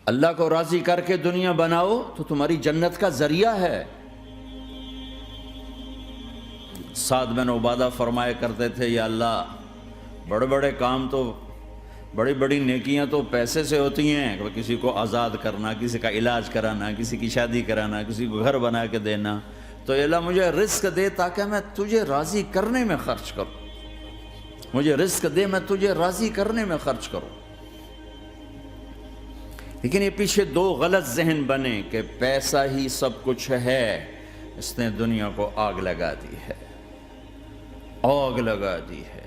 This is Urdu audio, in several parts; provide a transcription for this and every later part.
اللہ کو راضی کر کے دنیا بناؤ تو تمہاری جنت کا ذریعہ ہے۔ سعد بن عبادہ فرمایا کرتے تھے، یا اللہ بڑے بڑے کام تو، بڑی بڑی نیکیاں تو پیسے سے ہوتی ہیں، کسی کو آزاد کرنا، کسی کا علاج کرانا، کسی کی شادی کرانا، کسی کو گھر بنا کے دینا، تو اللہ مجھے رزق دے تاکہ میں تجھے راضی کرنے میں خرچ کروں، مجھے رزق دے میں تجھے راضی کرنے میں خرچ کروں۔ لیکن یہ پیچھے دو غلط ذہن بنے کہ پیسہ ہی سب کچھ ہے، اس نے دنیا کو آگ لگا دی ہے، آگ لگا دی ہے۔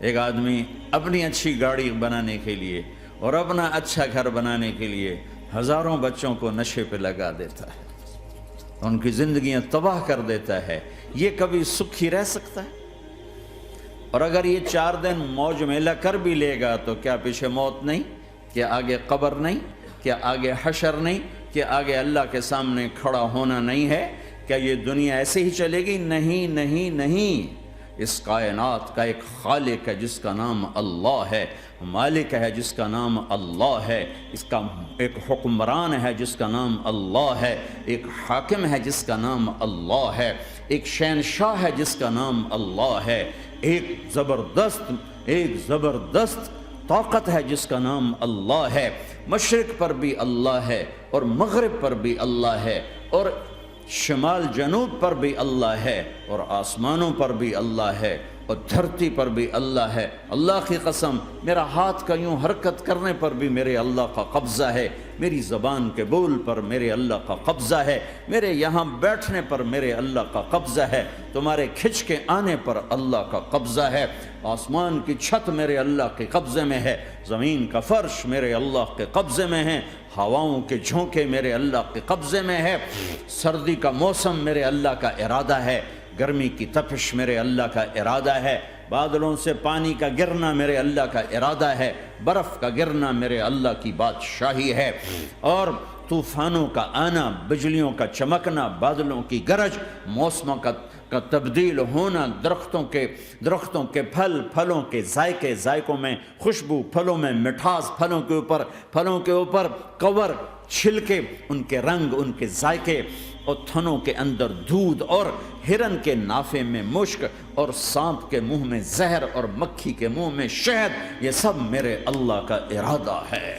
ایک آدمی اپنی اچھی گاڑی بنانے کے لیے اور اپنا اچھا گھر بنانے کے لیے ہزاروں بچوں کو نشے پہ لگا دیتا ہے، ان کی زندگیاں تباہ کر دیتا ہے۔ یہ کبھی سکھی رہ سکتا ہے؟ اور اگر یہ 4 دن موج میلہ کر بھی لے گا تو کیا پیچھے موت نہیں؟ کیا آگے قبر نہیں؟ کیا آگے حشر نہیں؟ کیا آگے اللہ کے سامنے کھڑا ہونا نہیں ہے؟ کیا یہ دنیا ایسے ہی چلے گی؟ نہیں نہیں نہیں، اس کائنات کا ایک خالق ہے جس کا نام اللہ ہے، مالک ہے جس کا نام اللہ ہے، اس کا ایک حکمران ہے جس کا نام اللہ ہے، ایک حاکم ہے جس کا نام اللہ ہے، ایک شہنشاہ ہے جس کا نام اللہ ہے، ایک زبردست طاقت ہے جس کا نام اللہ ہے۔ مشرق پر بھی اللہ ہے اور مغرب پر بھی اللہ ہے اور شمال جنوب پر بھی اللہ ہے اور آسمانوں پر بھی اللہ ہے اور دھرتی پر بھی اللہ ہے۔ اللہ کی قسم، میرا ہاتھ کا یوں حرکت کرنے پر بھی میرے اللہ کا قبضہ ہے، میری زبان کے بول پر میرے اللہ کا قبضہ ہے، میرے یہاں بیٹھنے پر میرے اللہ کا قبضہ ہے، تمہارے کھچ کے آنے پر اللہ کا قبضہ ہے۔ آسمان کی چھت میرے اللہ کے قبضے میں ہے، زمین کا فرش میرے اللہ کے قبضے میں ہے، ہواؤں کے جھونکے میرے اللہ کے قبضے میں ہے، سردی کا موسم میرے اللہ کا ارادہ ہے، گرمی کی تپش میرے اللہ کا ارادہ ہے، بادلوں سے پانی کا گرنا میرے اللہ کا ارادہ ہے، برف کا گرنا میرے اللہ کی بادشاہی ہے، اور طوفانوں کا آنا، بجلیوں کا چمکنا، بادلوں کی گرج، موسموں کا تبدیل ہونا، درختوں کے پھلوں کے ذائقوں میں خوشبو، پھلوں میں مٹھاس، پھلوں کے اوپر کور، چھلکے، ان کے رنگ، ان کے ذائقے، اور تھنوں کے اندر دودھ، اور ہرن کے نافے میں مشک، اور سانپ کے منہ میں زہر، اور مکھی کے منہ میں شہد، یہ سب میرے اللہ کا ارادہ ہے۔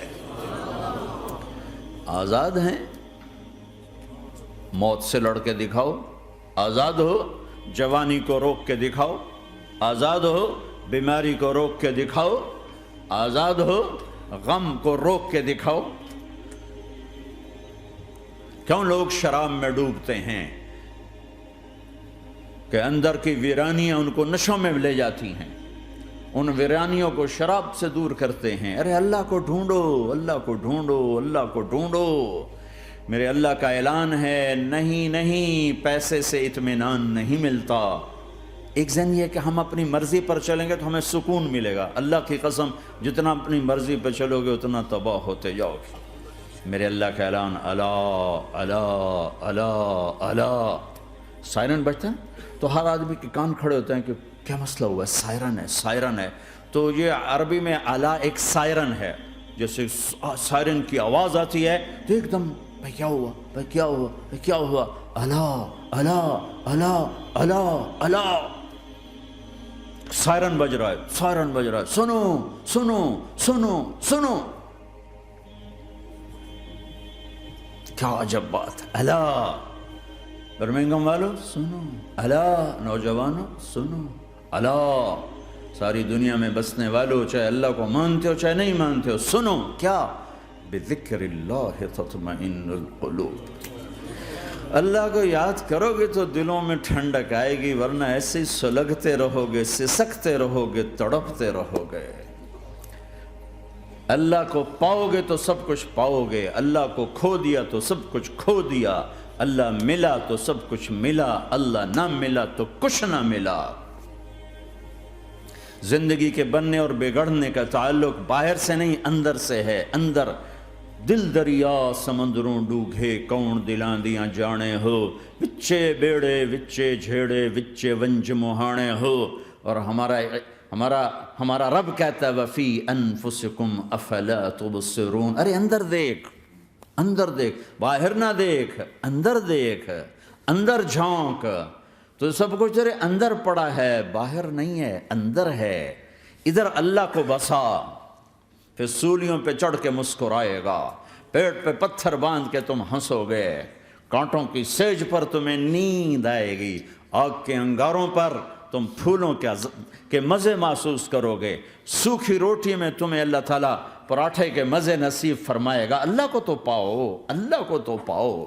آزاد ہیں؟ موت سے لڑ کے دکھاؤ، آزاد ہو، جوانی کو روک کے دکھاؤ، آزاد ہو، بیماری کو روک کے دکھاؤ، آزاد ہو، غم کو روک کے دکھاؤ۔ کیوں لوگ شراب میں ڈوبتے ہیں؟ کہ اندر کی ویرانیاں ان کو نشوں میں لے جاتی ہیں، ان ویرانیوں کو شراب سے دور کرتے ہیں۔ ارے اللہ کو ڈھونڈو، اللہ کو ڈھونڈو، اللہ کو ڈھونڈو۔ میرے اللہ کا اعلان ہے، نہیں پیسے سے اطمینان نہیں ملتا۔ ایک ذہن یہ کہ ہم اپنی مرضی پر چلیں گے تو ہمیں سکون ملے گا۔ اللہ کی قسم، جتنا اپنی مرضی پہ چلو گے اتنا تباہ ہوتے جاؤ گے۔ میرے اللہ کا اعلان، اللہ اللہ اللہ اللہ، سائرن بجتا ہے تو ہر آدمی کے کان کھڑے ہوتے ہیں کہ کیا مسئلہ ہوا ہے، سائرن ہے۔ تو یہ عربی میں اعلیٰ ایک سائرن ہے، جیسے سائرن کی آواز آتی ہے تو ایک دم بھائی کیا ہوا، بھائی کیا ہوا، بھائی کیا ہوا، اللہ اللہ اللہ اللہ اللہ، سائرن بج رہا ہے، سنو سنو سنو سنو، کیا عجب بات ہے۔ اللہ، برمنگم والو سنو، اللہ، نوجوانوں سنو، اللہ، ساری دنیا میں بسنے والو، چاہے اللہ کو مانتے ہو چاہے نہیں مانتے ہو، سنو، کیا؟ بذکر اللہ تطمئن القلوب، اللہ کو یاد کرو گے تو دلوں میں ٹھنڈک آئے گی، ورنہ ایسے ہی سلگتے رہو گے، سسکتے رہو گے، تڑپتے رہو گے۔ اللہ کو پاؤ گے تو سب کچھ پاؤ گے، اللہ کو کھو دیا تو سب کچھ کھو دیا، اللہ ملا تو سب کچھ ملا، اللہ نہ ملا تو کچھ نہ ملا۔ زندگی کے بننے اور بگڑنے کا تعلق باہر سے نہیں اندر سے ہے۔ اندر دل دریا سمندروں ڈوگے، کون دلاں دیاں جانے ہو، وچے بیڑے وچے جھیڑے وچے ونج مہانے ہو۔ اور ہمارا رب کہتا ہے وَفِي أَنفُسِكُمْ أَفَلَا تُبْصِرُونَ، ارے اندر دیکھ، اندر دیکھ، باہر نہ دیکھ، اندر دیکھ، اندر جھونک، تو سب کچھ تیرے اندر پڑا ہے، باہر نہیں ہے، اندر ہے۔ ادھر اللہ کو بسا، پھر سولیوں پہ چڑھ کے مسکرائے گا، پیٹ پہ پتھر باندھ کے تم ہنسو گے، کانٹوں کی سیج پر تمہیں نیند آئے گی، آگ کے انگاروں پر تم پھولوں کے مزے محسوس کرو گے، سوکھی روٹی میں تمہیں اللہ تعالیٰ پراٹھے کے مزے نصیب فرمائے گا۔ اللہ کو تو پاؤ، اللہ کو تو پاؤ۔